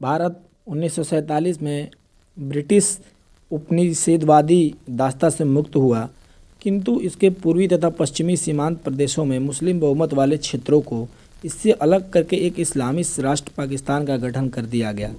भारत 1947 में ब्रिटिश उपनिषेधवादी दास्ता से मुक्त हुआ, किंतु इसके पूर्वी तथा पश्चिमी सीमांत प्रदेशों में मुस्लिम बहुमत वाले क्षेत्रों को इससे अलग करके एक इस्लामी राष्ट्र पाकिस्तान का गठन कर दिया गया।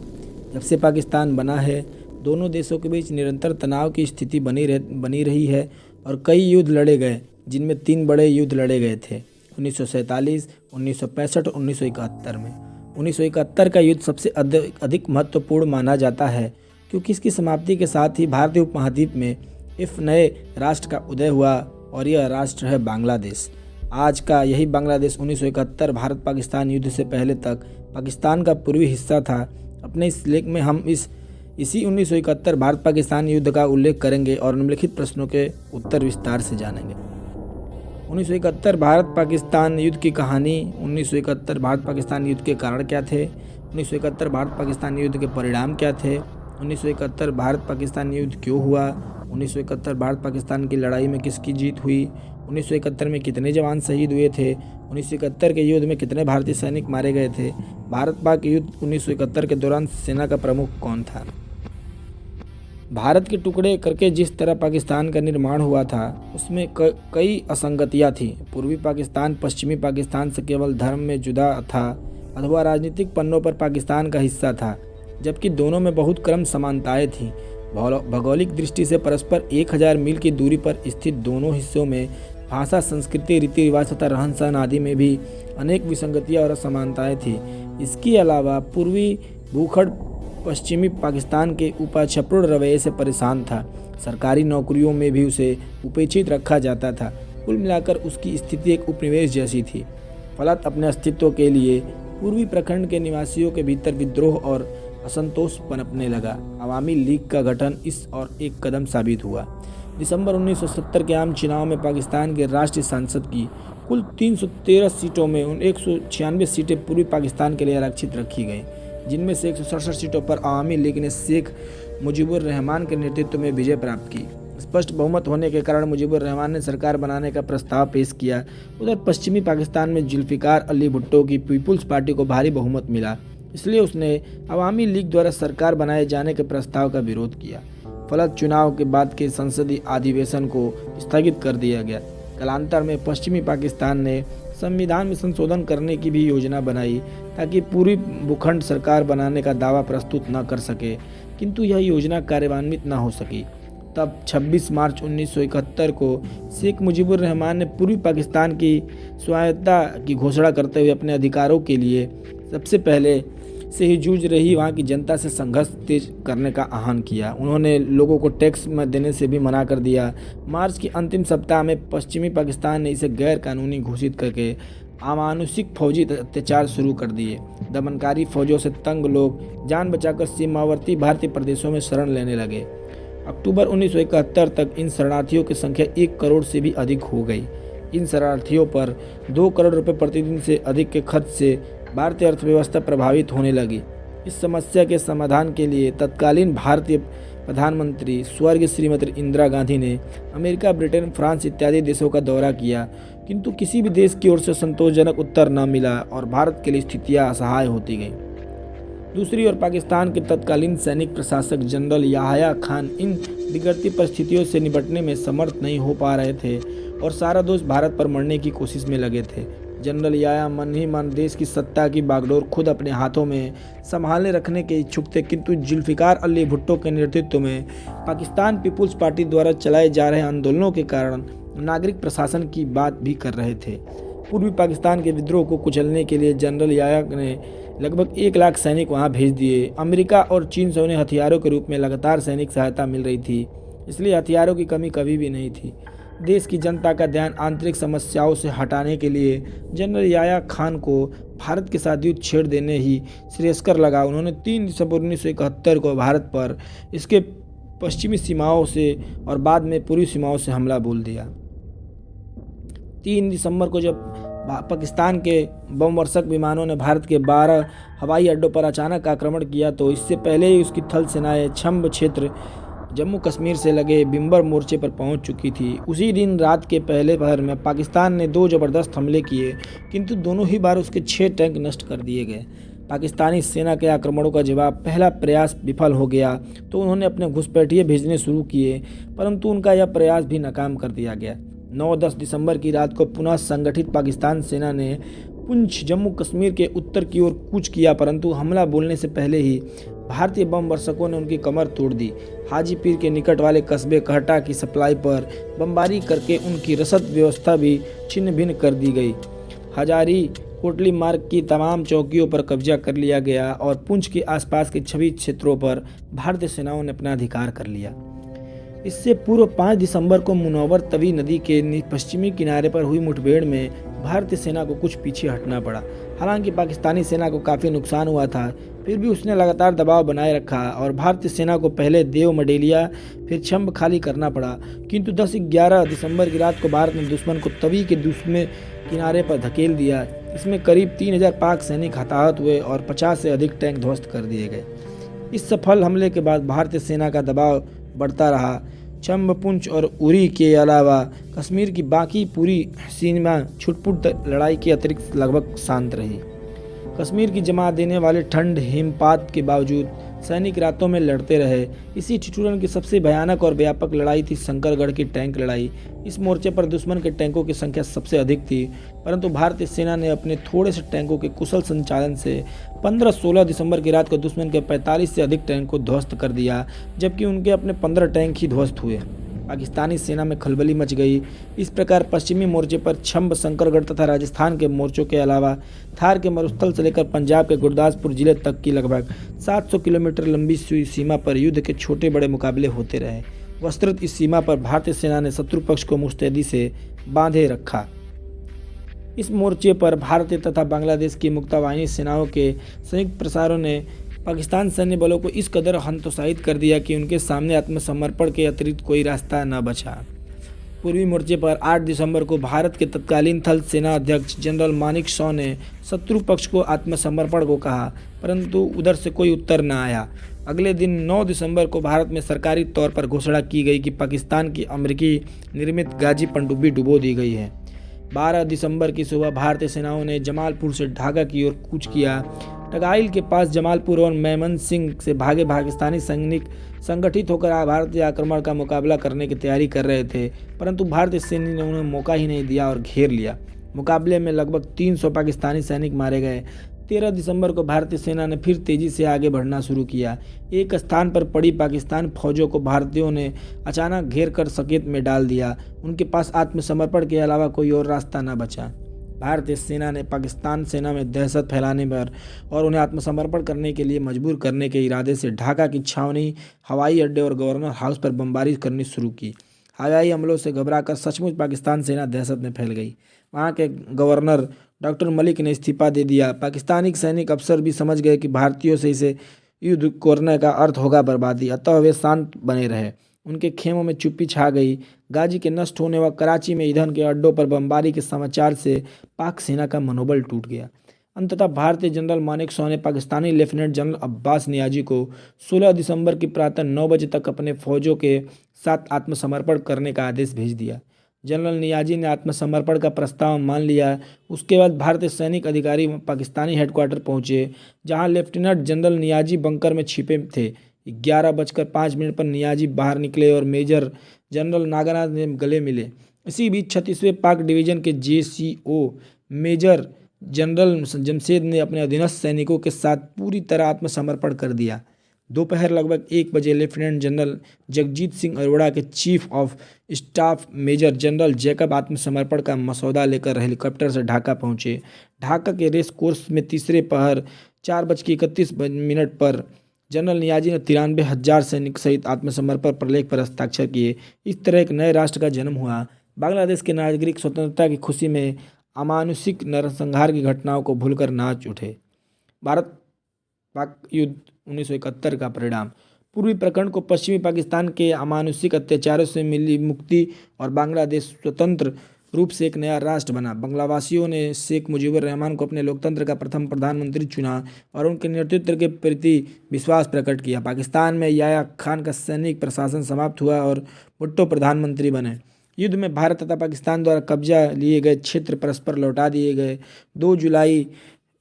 जब से पाकिस्तान बना है, दोनों देशों के बीच निरंतर तनाव की स्थिति बनी रही है और कई युद्ध लड़े गए, जिनमें 3 बड़े युद्ध लड़े गए थे 1947, 1965 और 1971 में। 1971 का युद्ध सबसे अधिक महत्वपूर्ण माना जाता है, क्योंकि इसकी समाप्ति के साथ ही भारतीय उपमहाद्वीप में एक नए राष्ट्र का उदय हुआ और यह राष्ट्र है बांग्लादेश। आज का यही बांग्लादेश 1971 भारत पाकिस्तान युद्ध से पहले तक पाकिस्तान का पूर्वी हिस्सा था। अपने इस लेख में हम इसी 1971 भारत पाकिस्तान युद्ध का उल्लेख करेंगे और निम्नलिखित प्रश्नों के उत्तर विस्तार से जानेंगे। 1971 भारत पाकिस्तान युद्ध की कहानी। 1971 भारत पाकिस्तान युद्ध के कारण क्या थे? 1971 भारत पाकिस्तान युद्ध के परिणाम क्या थे? 1971 भारत पाकिस्तान युद्ध क्यों हुआ? 1971 भारत पाकिस्तान की लड़ाई में किसकी जीत हुई? 1971 में कितने जवान शहीद हुए थे? 1971 के युद्ध में कितने भारतीय सैनिक मारे गए थे? भारत पाक युद्ध 1971 के दौरान सेना का प्रमुख कौन था? भारत के टुकड़े करके जिस तरह पाकिस्तान का निर्माण हुआ था, उसमें कई असंगतियां थीं। पूर्वी पाकिस्तान पश्चिमी पाकिस्तान से केवल धर्म में जुदा था अथवा राजनीतिक पन्नों पर पाकिस्तान का हिस्सा था, जबकि दोनों में बहुत क्रम समानताएं थीं। भौगोलिक दृष्टि से परस्पर 1000 मील की दूरी पर स्थित दोनों हिस्सों में भाषा, संस्कृति, रीति रिवाज तथा रहन सहन आदि में भी अनेक विसंगतियां और असमानताएं थीं। इसके अलावा पूर्वी भूखंड पश्चिमी पाकिस्तान के उपाक्षपूर्ण रवैये से परेशान था। सरकारी नौकरियों में भी उसे उपेक्षित रखा जाता था। कुल मिलाकर उसकी स्थिति एक उपनिवेश जैसी थी। फलत अपने अस्तित्व के लिए पूर्वी प्रखंड के निवासियों के भीतर विद्रोह और असंतोष पनपने लगा। अवामी लीग का गठन इस और एक कदम साबित हुआ। दिसंबर 1970 के आम चुनाव में पाकिस्तान के राष्ट्रीय संसद की कुल 313 सीटों में 196 सीटें पूर्वी पाकिस्तान के लिए आरक्षित रखी गईं, जिनमें से 167 सीटों पर अवामी लीग ने शेख मुजीबुर रहमान के नेतृत्व में विजय प्राप्त की। स्पष्ट बहुमत होने के कारण मुजीबुर रहमान ने सरकार बनाने का प्रस्ताव पेश किया। उधर पश्चिमी पाकिस्तान में जुल्फिकार अली भुट्टो की पीपुल्स पार्टी को भारी बहुमत मिला, इसलिए उसने अवामी लीग द्वारा सरकार बनाए जाने के प्रस्ताव का विरोध किया। फलत चुनाव के बाद के संसदीय अधिवेशन को स्थगित कर दिया गया। कालांतर में पश्चिमी पाकिस्तान ने संविधान में संशोधन करने की भी योजना बनाई, ताकि पूरी भूखंड सरकार बनाने का दावा प्रस्तुत न कर सके, किंतु यह योजना कार्यान्वित न हो सकी। तब 26 मार्च 1971 को शेख मुजीबुर रहमान ने पूर्वी पाकिस्तान की स्वायत्तता की घोषणा करते हुए अपने अधिकारों के लिए सबसे पहले से ही जूझ रही वहाँ की जनता से संघर्ष तेज करने का आह्वान किया। उन्होंने लोगों को टैक्स में देने से भी मना कर दिया। मार्च के अंतिम सप्ताह में पश्चिमी पाकिस्तान ने इसे गैर कानूनी घोषित करके अमानुषिक फौजी अत्याचार शुरू कर दिए। दमनकारी फौजों से तंग लोग जान बचाकर सीमावर्ती भारतीय प्रदेशों में शरण लेने लगे। अक्टूबर 1971 तक इन शरणार्थियों की संख्या 1 करोड़ से भी अधिक हो गई। इन शरणार्थियों पर 2 करोड़ रुपए प्रतिदिन से अधिक के खर्च से भारतीय अर्थव्यवस्था प्रभावित होने लगी। इस समस्या के समाधान के लिए तत्कालीन भारतीय प्रधानमंत्री स्वर्गीय श्रीमती इंदिरा गांधी ने अमेरिका, ब्रिटेन, फ्रांस इत्यादि देशों का दौरा किया, किंतु किसी भी देश की ओर से संतोषजनक उत्तर न मिला और भारत के लिए स्थितियां असहाय होती गईं। दूसरी ओर पाकिस्तान के तत्कालीन सैनिक प्रशासक जनरल याह्या खान इन बिगड़ती परिस्थितियों से निपटने में समर्थ नहीं हो पा रहे थे और सारा दोष भारत पर मढ़ने की कोशिश में लगे थे। जनरल याह्या मन ही मन देश की सत्ता की बागडोर खुद अपने हाथों में संभालने रखने के इच्छुक थे, किंतु जुल्फिकार अली भुट्टो के नेतृत्व में पाकिस्तान पीपुल्स पार्टी द्वारा चलाए जा रहे आंदोलनों के कारण नागरिक प्रशासन की बात भी कर रहे थे। पूर्वी पाकिस्तान के विद्रोह को कुचलने के लिए जनरल याह्या ने लगभग 1 लाख सैनिक वहां भेज दिए। अमेरिका और चीन से उन्हें हथियारों के रूप में लगातार सैनिक सहायता मिल रही थी, इसलिए हथियारों की कमी कभी भी नहीं थी। देश की जनता का ध्यान आंतरिक समस्याओं से हटाने के लिए जनरल याह्या खान को भारत के साथ युद्ध छेड़ देने ही श्रेयस्कर लगा। उन्होंने 3 दिसंबर 1971 को भारत पर इसके पश्चिमी सीमाओं से और बाद में पूर्वी सीमाओं से हमला बोल दिया। 3 दिसंबर को जब पाकिस्तान के बमवर्षक विमानों ने भारत के 12 हवाई अड्डों पर अचानक आक्रमण किया, तो इससे पहले ही उसकी थल सेनाएं छंब क्षेत्र जम्मू कश्मीर से लगे बिम्बर मोर्चे पर पहुंच चुकी थी। उसी दिन रात के पहले पहर में पाकिस्तान ने 2 जबरदस्त हमले किए, किंतु दोनों ही बार उसके 6 टैंक नष्ट कर दिए गए। पाकिस्तानी सेना के आक्रमणों का जवाब पहला प्रयास विफल हो गया तो उन्होंने अपने घुसपैठिए भेजने शुरू किए, परंतु उनका यह प्रयास भी नाकाम कर दिया गया। 9-10 दिसंबर की रात को पुनः संगठित पाकिस्तान सेना ने पुंछ जम्मू कश्मीर के उत्तर की ओर कूच किया, परंतु हमला बोलने से पहले ही भारतीय बम वर्षकों ने उनकी कमर तोड़ दी। हाजी पीर के निकट वाले कस्बे कहटा की सप्लाई पर बमबारी करके उनकी रसद व्यवस्था भी छिन्न भिन्न कर दी गई। हजारी कोटली मार्ग की तमाम चौकियों पर कब्जा कर लिया गया और पुंछ के आसपास के सभी क्षेत्रों पर भारतीय सेनाओं ने अपना अधिकार कर लिया। इससे पूर्व 5 दिसंबर को मुनव्वर तवी नदी के पश्चिमी किनारे पर हुई मुठभेड़ में भारतीय सेना को कुछ पीछे हटना पड़ा। हालांकि पाकिस्तानी सेना को काफ़ी नुकसान हुआ था, फिर भी उसने लगातार दबाव बनाए रखा और भारतीय सेना को पहले देव मडेलिया फिर छंब खाली करना पड़ा। किंतु 10-11 दिसंबर की रात को भारत ने दुश्मन को तवी के दूसरे किनारे पर धकेल दिया। इसमें करीब 3000 पाक सैनिक हताहत हुए और 50 से अधिक टैंक ध्वस्त कर दिए गए। इस सफल हमले के बाद भारतीय सेना का दबाव बढ़ता रहा। छंब, पुंछ और उरी के अलावा कश्मीर की बाकी पूरी सीमा छुटपुट लड़ाई के अतिरिक्त लगभग शांत रही। कश्मीर की जमा देने वाले ठंड हिमपात के बावजूद सैनिक रातों में लड़ते रहे। इसी ठिठुरन की सबसे भयानक और व्यापक लड़ाई थी शंकरगढ़ की टैंक लड़ाई। इस मोर्चे पर दुश्मन के टैंकों की संख्या सबसे अधिक थी, परंतु भारतीय सेना ने अपने थोड़े से टैंकों के कुशल संचालन से 15-16 दिसंबर की रात को दुश्मन के 45 से अधिक टैंक को ध्वस्त कर दिया, जबकि उनके अपने 15 टैंक ही ध्वस्त हुए। पाकिस्तानी सेना में खलबली मच गई। इस प्रकार पश्चिमी मोर्चे पर छंब, शंकरगढ़ तथा राजस्थान के मोर्चों के अलावा थार के मरुस्थल से लेकर पंजाब के गुरदासपुर जिले तक की लगभग 700 किलोमीटर लंबी सीमा पर युद्ध के छोटे बड़े मुकाबले होते रहे। वस्तुतः इस सीमा पर भारतीय सेना ने शत्रु पक्ष को मुस्तैदी से बांधे रखा। इस मोर्चे पर भारतीय तथा बांग्लादेश की मुक्तावाहिनी सेनाओं के संयुक्त प्रसारों ने पाकिस्तान सैन्य बलों को इस कदर हतोत्साहित कर दिया कि उनके सामने आत्मसमर्पण के अतिरिक्त कोई रास्ता न बचा। पूर्वी मोर्चे पर 8 दिसंबर को भारत के तत्कालीन थल सेना अध्यक्ष जनरल मानेकशॉ ने शत्रु पक्ष को आत्मसमर्पण को कहा, परंतु उधर से कोई उत्तर न आया। अगले दिन 9 दिसंबर को भारत में सरकारी तौर पर घोषणा की गई कि पाकिस्तान की अमेरिकी निर्मित गाजी पनडुब्बी डुबो दी गई है। 12 दिसंबर की सुबह भारतीय सेनाओं ने जमालपुर से ढाका की ओर कूच किया। टगाइल के पास जमालपुर और मैमनसिंह से भागे पाकिस्तानी सैनिक संगठित होकर भारतीय आक्रमण का मुकाबला करने की तैयारी कर रहे थे, परंतु भारतीय सेना ने उन्हें मौका ही नहीं दिया और घेर लिया। मुकाबले में लगभग 300 पाकिस्तानी सैनिक मारे गए। 13 दिसंबर को भारतीय सेना ने फिर तेजी से आगे बढ़ना शुरू किया। एक स्थान पर पड़ी पाकिस्तान फौजों को भारतीयों ने अचानक घेर कर सकेत में डाल दिया। उनके पास आत्मसमर्पण के अलावा कोई और रास्ता न बचा। भारतीय सेना ने पाकिस्तान सेना में दहशत फैलाने पर और उन्हें आत्मसमर्पण करने के लिए मजबूर करने के इरादे से ढाका की छावनी, हवाई अड्डे और गवर्नर हाउस पर बमबारी करनी शुरू की। हवाई हमलों से घबराकर सचमुच पाकिस्तान सेना दहशत में फैल गई। वहाँ के गवर्नर डॉक्टर मलिक ने इस्तीफा दे दिया। पाकिस्तानी सैनिक अफसर भी समझ गए कि भारतीयों से इसे युद्ध करने का अर्थ होगा बर्बादी, अतः वे शांत बने रहे। उनके खेमों में चुप्पी छा गई। गाजी के नष्ट होने व कराची में ईंधन के अड्डों पर बमबारी के समाचार से पाक सेना का मनोबल टूट गया। अंततः भारतीय जनरल मानेकशॉ ने पाकिस्तानी लेफ्टिनेंट जनरल अब्बास नियाजी को 16 दिसंबर की प्रातः 9 बजे तक अपने फौजों के साथ आत्मसमर्पण करने का आदेश भेज दिया। जनरल नियाजी ने आत्मसमर्पण का प्रस्ताव मान लिया। उसके बाद भारतीय सैनिक अधिकारी पाकिस्तानी हेडक्वार्टर पहुंचे, जहां लेफ्टिनेंट जनरल नियाजी बंकर में छिपे थे। 11:05 पर नियाजी बाहर निकले और मेजर जनरल नागानाथ ने गले मिले। इसी बीच 36वें पाक डिवीजन के JCO मेजर जनरल जमशेद ने अपने अधीनस्थ सैनिकों के साथ पूरी तरह आत्मसमर्पण कर दिया। दोपहर लगभग 1 बजे लेफ्टिनेंट जनरल जगजीत सिंह अरोड़ा के chief of staff major general Jacob आत्मसमर्पण का मसौदा लेकर हेलीकॉप्टर से ढाका पहुंचे। ढाका के रेस कोर्स में तीसरे पहर 4:31 पर जनरल नियाजी ने 93,000 सैनिक सहित आत्मसमर्पण प्रलेख पर हस्ताक्षर किए। इस तरह एक नए राष्ट्र का जन्म हुआ। बांग्लादेश के नागरिक स्वतंत्रता की खुशी में अमानुषिक नरसंहार की घटनाओं को भूलकर नाच उठे। भारत पाक युद्ध 1971 का परिणाम। पूर्वी प्रखंड को पश्चिमी पाकिस्तान के अमानुषिक अत्याचारों से मिली मुक्ति और बांग्लादेश स्वतंत्र रूप से एक नया राष्ट्र बना। बांग्लावासियों ने शेख मुजीबुर रहमान को अपने लोकतंत्र का प्रथम प्रधानमंत्री चुना और उनके नेतृत्व के प्रति विश्वास प्रकट किया। पाकिस्तान में याह्या खान का सैनिक प्रशासन समाप्त हुआ और भुट्टो प्रधानमंत्री बने। युद्ध में भारत तथा पाकिस्तान द्वारा कब्जा लिए गए क्षेत्र परस्पर लौटा दिए गए। 2 जुलाई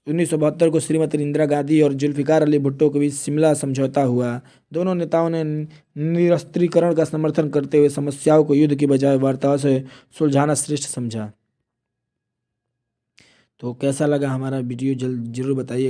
1972 को श्रीमती इंदिरा गांधी और जुल्फिकार अली भुट्टो के बीच शिमला समझौता हुआ। दोनों नेताओं ने निरस्त्रीकरण का समर्थन करते हुए समस्याओं को युद्ध की बजाय वार्ता से सुलझाना श्रेष्ठ समझा। तो कैसा लगा हमारा वीडियो जरूर बताइए।